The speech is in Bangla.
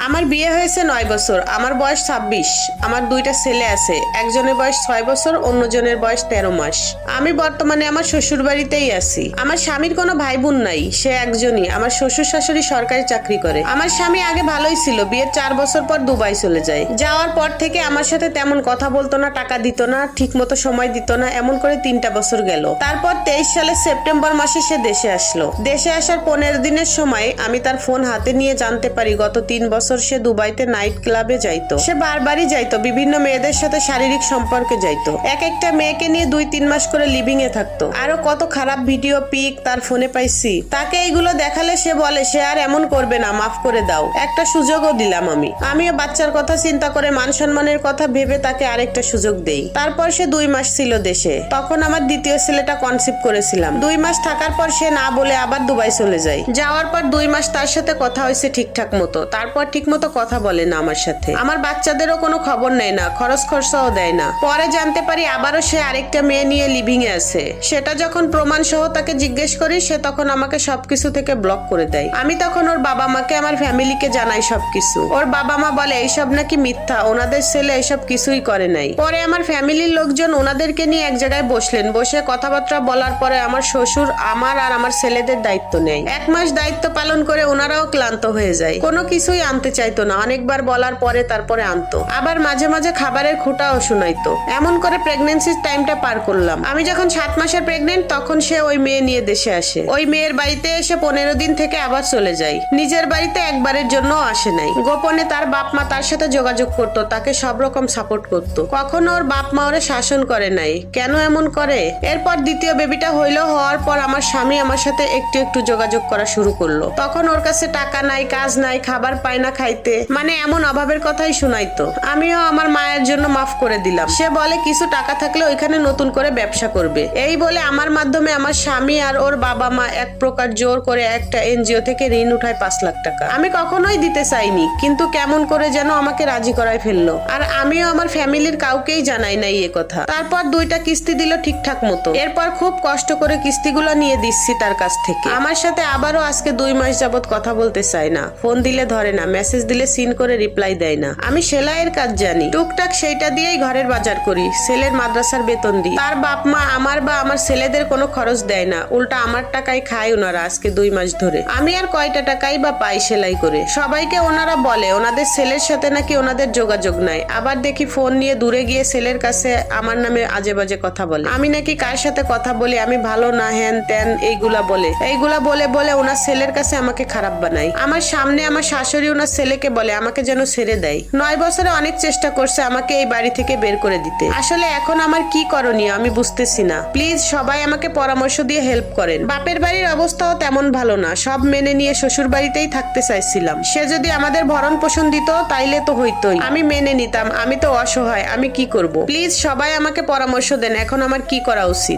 আমার বিয়ে হয়েছে 9 বছর, আমার বয়স 26। আমার দুইটা ছেলে আছে, একজনের বয়স 6 বছর, অন্যজনের বয়স 13 মাস। আমি বর্তমানে আমার শ্বশুর বাড়িতেই আছি। আমার স্বামীর কোনো ভাই বোন নাই, সে একজনই। আমার শ্বশুর শাশুড়ি সরকারি চাকরি করে। আমার স্বামী আগে ভালোই ছিল, বিয়ের 4 বছর পর দুবাই চলে যায়। যাওয়ার পর থেকে আমার সাথে তেমন কথা বলতো না, টাকা দিত না, ঠিক মতো সময় দিত না, এমন করে 3টা বছর গেল। তারপর 23 সালের সেপ্টেম্বর মাসে সে দেশে আসলো। দেশে আসার 15 দিনের সময় আমি তার ফোন হাতে নিয়ে জানতে পারি গত 3 বছর সে দুবাইতে নাইট ক্লাবে যাইতো। সে বারবারই যাইতো, বিভিন্ন মেয়েদের সাথে শারীরিক সম্পর্কে যাইতো। এক একটা মেয়েকে নিয়ে 2-3 মাস করে লিভিং এ থাকতো। আরো কত খারাপ ভিডিও পিক তার ফোনে পাইছি। তাকে এইগুলো দেখালে সে বলে সে আর এমন করবে না, মাফ করে দাও। একটা সুযোগও দিলাম আমিও বাচ্চার কথা চিন্তা করে, মান সম্মানের কথা ভেবে তাকে আরেকটা সুযোগ দেই। তারপর সে 2 মাস ছিল দেশে। তখন আমার দ্বিতীয় ছেলেটা কনসিভ করেছিলাম। 2 মাস থাকার পর সে না বলে আবার দুবাই চলে যায়। যাওয়ার পর 2 মাস তার সাথে কথা হয়েছে ঠিকঠাক মতো, তারপর ঠিক মতো কথা বলে না আমার সাথে। আমার বাচ্চাদেরও কোনো খবর নেয় না, খরচ খরচাও দেয় না। পরে জানতে পারি আবারও সে আরেকটা মেয়ে নিয়ে লিভিং এ আছে। সেটা যখন প্রমাণ সহ তাকে জিজ্ঞেস করি, সে তখন আমাকে সবকিছু থেকে ব্লক করে দেয়। আমি তখন ওর বাবা মাকে, আমার ফ্যামিলিকে জানাই সবকিছু। ওর বাবা মা বলে এইসব নাকি মিথ্যা, ওনাদের ছেলে এসব কিছুই করে নাই। পরে আমার ফ্যামিলির লোকজন ওনাদেরকে নিয়ে এক জায়গায় বসলেন। বসে কথাবার্তা বলার পরে আমার শ্বশুর আমার আর আমার ছেলেদের দায়িত্ব নেয়। 1 মাস দায়িত্ব পালন করে ওনারাও ক্লান্ত হয়ে যায়। কোনো কিছুই আনতে চাইতো না। অনেকবার বলার পরে তারপরে আনতো। আবার মাঝে মাঝে খাবারের খোঁটাও শোনাইতো। এমন করে প্রেগন্যান্সির টাইমটা পার করলাম। আমি যখন 7 মাসের প্রেগনেন্ট, তখন সে ওই মেয়ে নিয়ে দেশে আসে। ওই মেয়ের বাড়িতে এসে 15 দিন থেকে আবার চলে যায়। নিজের বাড়িতে একবারের জন্য আসে নাই। গোপনে তার বাপ মা তার সাথে যোগাযোগ করতো, তাকে সব রকম সাপোর্ট করতো। কখনো ওর বাপ মা ওরে শাসন করে নাই। কেন এমন করে? এরপর দ্বিতীয় বেবিটা হওয়ার পর আমার স্বামী আমার সাথে একটু একটু যোগাযোগ করা শুরু করলো। তখন ওর কাছে টাকা নাই, কাজ নাই, খাবার পায় না খাইতে, মানে এমন অভাবের কথাই শুনাইতো। আমিও আমার মায়ের জন্য মাফ করে দিলাম। সে বলে কিছু টাকা থাকলে ওইখানে নতুন করে ব্যবসা করবে। এই বলে আমার মাধ্যমে আমার স্বামী আর ওর বাবা মা এক প্রকার জোর করে একটা এনজিও থেকে ঋণ উঠায় 5 লাখ টাকা। আমি কখনোই দিতে চাইনি, কিন্তু কেমন করে যেন আমাকে রাজি করায় ফেললো। আর আমিও আমার ফ্যামিলির কাউকেই জানাই নাই এ কথা। তারপর 2টা কিস্তি দিল ঠিকঠাক মতো। এরপর খুব কষ্ট করে কিস্তিগুলো নিয়ে দিচ্ছি তার কাছ থেকে। আমার সাথে আবারও আজকে 2 মাস যাবত কথা বলতে চায় না। ফোন দিলে ধরে না, মেসেজ দিলে সিন করে রিপ্লাই দেয় না। আমি সেলাইয়ের কাজ জানি, টুকটাক সেইটা দিয়েই ঘরের বাজার করি, ছেলের মাদ্রাসার বেতন দিই। তার বাপ মা আমার বা আমার ছেলেদের কোনো খরচ দেয় না, উল্টা আমার টাকায় খায় ওনারা আজকে 2 মাস ধরে। আমি আর কয়টা টাকাই বা পাই সেলাই করে। সবাইকে ওনারা বলে ওনাদের ছেলের সাথে নাকি ওনাদের যোগাযোগ নাই। আবার দেখি ফোন নিয়ে দূরে গিয়ে ছেলের কাছে আমার নামে আজে বাজে কথা বলে। আমি নাকি কার সাথে কথা বলি, আমি ভালো না, হ্যান ত্যান এইগুলা বলে ওনার ছেলের কাছে আমাকে খারাপ বানাই। আমার সামনে আমার শাশুড়ি ওনার ছেলেকে বলে আমাকে যেন ছেড়ে দেয়। 9 বছরে অনেক চেষ্টা করছে আমাকে এই বাড়ি থেকে বের করে দিতে। আসলে এখন আমার কি করণীয় আমি বুঝতেছি না। প্লিজ সবাই আমাকে পরামর্শ দিয়ে হেল্প করেন। বাপের বাড়ির অবস্থাও তেমন ভালো না, সব মেনে নিয়ে শ্বশুর বাড়িতেই থাকতে চাইছিলাম। সে যদি আমাদের ভরণ পোষণ দিত তাইলে তো হইতোই, আমি মেনে নিতাম। আমি তো অসহায়, আমি কি করব? প্লিজ সবাই আমাকে পরামর্শ দেন, এখন আমার কি করা উচিত?